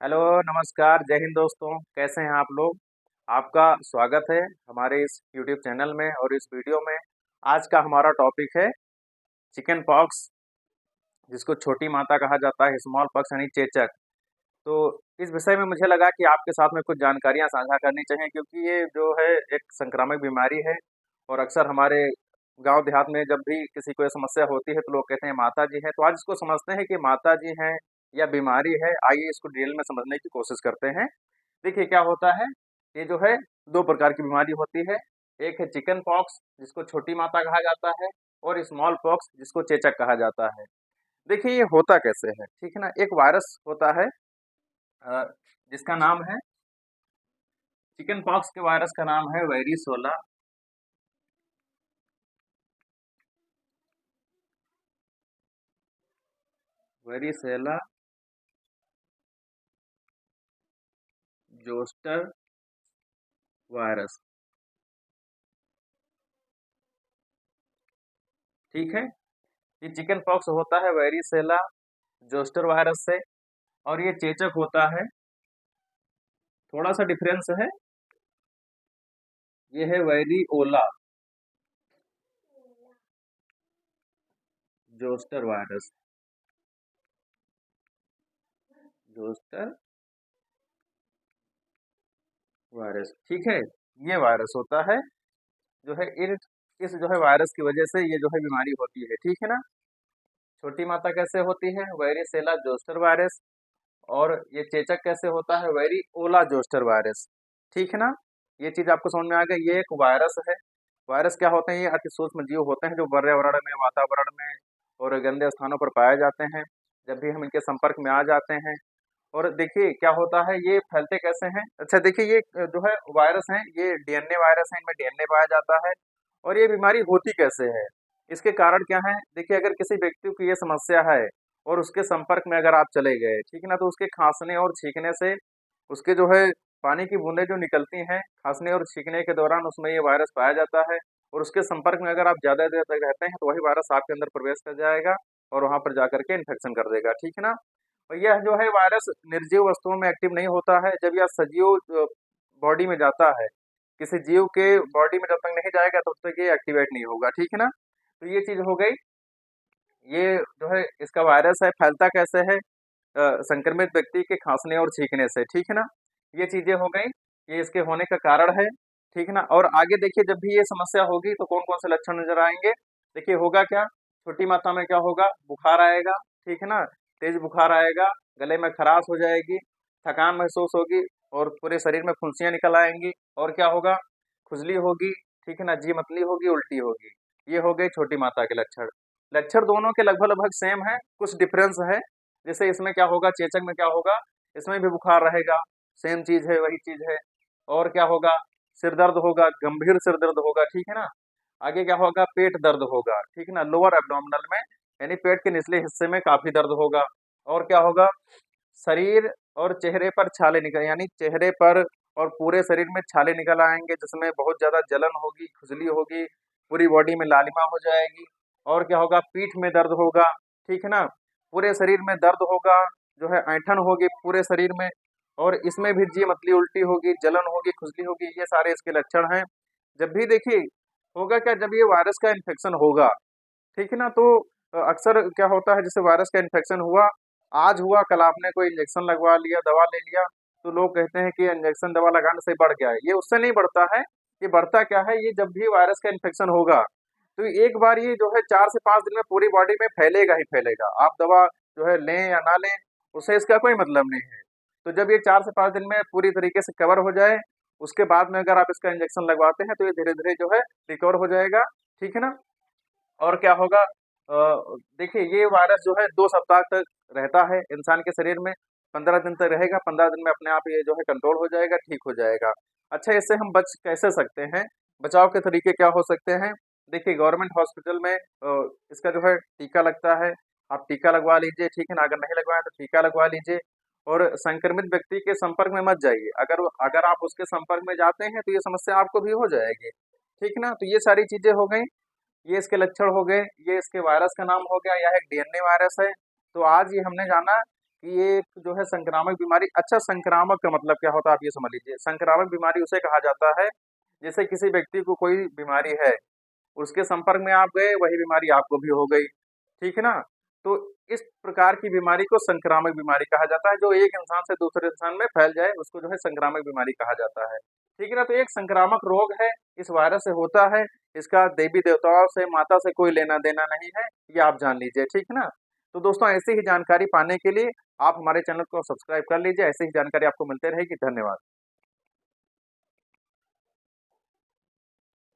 Hello, नमस्कार, जय हिंद दोस्तों। कैसे हैं आप लोग? आपका स्वागत है हमारे इस यूट्यूब चैनल में और इस वीडियो में। आज का हमारा टॉपिक है चिकन पॉक्स, जिसको छोटी माता कहा जाता है, स्मॉल पॉक्स यानी चेचक। तो इस विषय में मुझे लगा कि आपके साथ में कुछ जानकारियां साझा करनी चाहिए, क्योंकि ये जो है एक संक्रामक बीमारी है और अक्सर हमारे गांव देहात में जब भी किसी को ये समस्या होती है तो लोग कहते हैं माता जी हैं। तो आज इसको समझते हैं कि माता जी हैं या बीमारी है। आइए इसको डिटेल में समझने की कोशिश करते हैं। देखिए क्या होता है, ये जो है दो प्रकार की बीमारी होती है। एक है चिकन पॉक्स, जिसको छोटी माता कहा जाता है, और स्मॉल पॉक्स, जिसको चेचक कहा जाता है। देखिए ये होता कैसे है, ठीक है ना। एक वायरस होता है अ, जिसका नाम है चिकन पॉक्स के वायरस का नाम है वेरिसोला। वेरिसेला जोस्टर वायरस, ठीक है। ये चिकन पॉक्स होता है वेरिसेला जोस्टर वायरस से, और ये चेचक होता है, थोड़ा सा डिफरेंस है, ये है वेरिओला जोस्टर वायरस। जोस्टर वायरस, ठीक है। ये वायरस होता है जो है इस जो है वायरस की वजह से ये जो है बीमारी होती है, ठीक है ना। छोटी माता कैसे होती है, वेरिसेला जोस्टर वायरस। और ये चेचक कैसे होता है, वेरिओला जोस्टर वायरस, ठीक है ना। ये चीज आपको समझ में आ गई। ये एक वायरस है। वायरस क्या होते हैं, ये अति सूक्ष्म जीव होते हैं जो पर्यावरण में, वातावरण में और गंदे स्थानों पर पाए जाते हैं। जब भी हम इनके संपर्क में आ जाते हैं, और देखिए क्या होता है, ये फैलते कैसे हैं। अच्छा देखिए, ये जो है वायरस हैं, ये डीएनए वायरस है, इनमें डीएनए पाया जाता है। और ये बीमारी होती कैसे है, इसके कारण क्या है। देखिए अगर किसी व्यक्ति को ये समस्या है और उसके संपर्क में अगर आप चले गए, ठीक है ना, तो उसके खांसने और छींकने से उसके जो है पानी की बूंदें जो निकलती हैं खांसने और छींकने के दौरान, उसमें ये वायरस पाया जाता है। और उसके संपर्क में अगर आप ज़्यादा देर तक रहते हैं तो वही वायरस आपके अंदर प्रवेश कर जाएगा और वहां पर जाकर के इन्फेक्शन कर देगा, ठीक है ना। और यह जो है वायरस निर्जीव वस्तुओं में एक्टिव नहीं होता है। जब यह सजीव बॉडी में जाता है, किसी जीव के बॉडी में जब तक नहीं जाएगा तब तक ये एक्टिवेट नहीं होगा, ठीक है ना। तो ये चीज हो गई। ये जो है इसका वायरस है, फैलता कैसे है, संक्रमित व्यक्ति के खांसने और छींकने से, ठीक है ना। ये चीजें हो गई, ये इसके होने का कारण है, ठीक है ना। और आगे देखिए, जब भी ये समस्या होगी तो कौन कौन से लक्षण नजर आएंगे। देखिए होगा क्या, छोटी मात्रा में क्या होगा, बुखार आएगा, ठीक है ना। तेज बुखार आएगा, गले में खराश हो जाएगी, थकान महसूस होगी और पूरे शरीर में फुंसियां निकल आएंगी। और क्या होगा, खुजली होगी, ठीक है ना, जी मतली होगी, उल्टी होगी। ये हो गई छोटी माता के लक्षण। लक्षण दोनों के लगभग लगभग सेम है, कुछ डिफरेंस है। जैसे इसमें क्या होगा, चेचक में क्या होगा, इसमें भी बुखार रहेगा, सेम चीज है, वही चीज है। और क्या होगा, सिर दर्द होगा, गंभीर सिर दर्द होगा, ठीक है ना। आगे क्या होगा, पेट दर्द होगा, ठीक है ना, लोअर एब्डोमिनल में, यानी पेट के निचले हिस्से में काफी दर्द होगा। और क्या होगा, शरीर और चेहरे पर छाले निकल, यानी चेहरे पर और पूरे शरीर में छाले निकल आएंगे, जिसमें बहुत ज्यादा जलन होगी, खुजली होगी, पूरी बॉडी में लालिमा हो जाएगी। और क्या होगा, पीठ में दर्द होगा, ठीक है ना, पूरे शरीर में दर्द होगा, जो है ऐंठन होगी पूरे शरीर में। और इसमें भी जी मतली, उल्टी होगी, जलन होगी, खुजली होगी, ये सारे इसके लक्षण हैं। जब भी देखिए होगा क्या, जब ये वायरस का इन्फेक्शन होगा, ठीक है ना, तो अक्सर क्या होता है, जैसे वायरस का इन्फेक्शन हुआ, आज हुआ, कल आपने कोई इंजेक्शन लगवा लिया, दवा ले लिया, तो लोग कहते हैं कि इंजेक्शन दवा लगाने से बढ़ गया है। ये उससे नहीं बढ़ता है। ये बढ़ता क्या है, ये जब भी वायरस का इन्फेक्शन होगा तो एक बार ये जो है 4 से 5 दिन में पूरी बॉडी में फैलेगा ही फैलेगा। आप दवा जो है लें या ना लें, उससे इसका कोई मतलब नहीं है। तो जब ये 4 से 5 दिन में पूरी तरीके से कवर हो जाए, उसके बाद में अगर आप इसका इंजेक्शन लगवाते हैं तो ये धीरे धीरे जो है रिकवर हो जाएगा, ठीक है ना। और क्या होगा, देखिए ये वायरस जो है 2 सप्ताह तक रहता है इंसान के शरीर में, 15 दिन तक रहेगा, 15 दिन में अपने आप ये जो है कंट्रोल हो जाएगा, ठीक हो जाएगा। अच्छा, इससे हम बच कैसे सकते हैं, बचाव के तरीके क्या हो सकते हैं। देखिए गवर्नमेंट हॉस्पिटल में इसका जो है टीका लगता है, आप टीका लगवा लीजिए, ठीक है ना। अगर नहीं लगवाएं तो टीका लगवा लीजिए। और संक्रमित व्यक्ति के संपर्क में मत जाइए। अगर अगर आप उसके संपर्क में जाते हैं तो ये समस्या आपको भी हो जाएगी, ठीक है ना। तो ये सारी चीजें हो गई, ये इसके लक्षण हो गए, ये इसके वायरस का नाम हो गया, यह एक डीएनए वायरस है। तो आज ये हमने जाना कि ये एक जो है संक्रामक बीमारी। अच्छा, संक्रामक का मतलब क्या होता है आप ये समझ लीजिए। संक्रामक बीमारी उसे कहा जाता है जैसे किसी व्यक्ति को कोई बीमारी है, उसके संपर्क में आप गए, वही बीमारी आपको भी हो गई, ठीक है ना। तो इस प्रकार की बीमारी को संक्रामक बीमारी कहा जाता है। जो एक इंसान से दूसरे इंसान में फैल जाए उसको जो है संक्रामक बीमारी कहा जाता है, ठीक है ना। तो एक संक्रामक रोग है, इस वायरस से होता है। इसका देवी देवताओं से, माता से कोई लेना देना नहीं है, ये आप जान लीजिए, ठीक है ना। तो दोस्तों, ऐसी ही जानकारी पाने के लिए आप हमारे चैनल को सब्सक्राइब कर लीजिए। ऐसी ही जानकारी आपको मिलते रहेगी। धन्यवाद।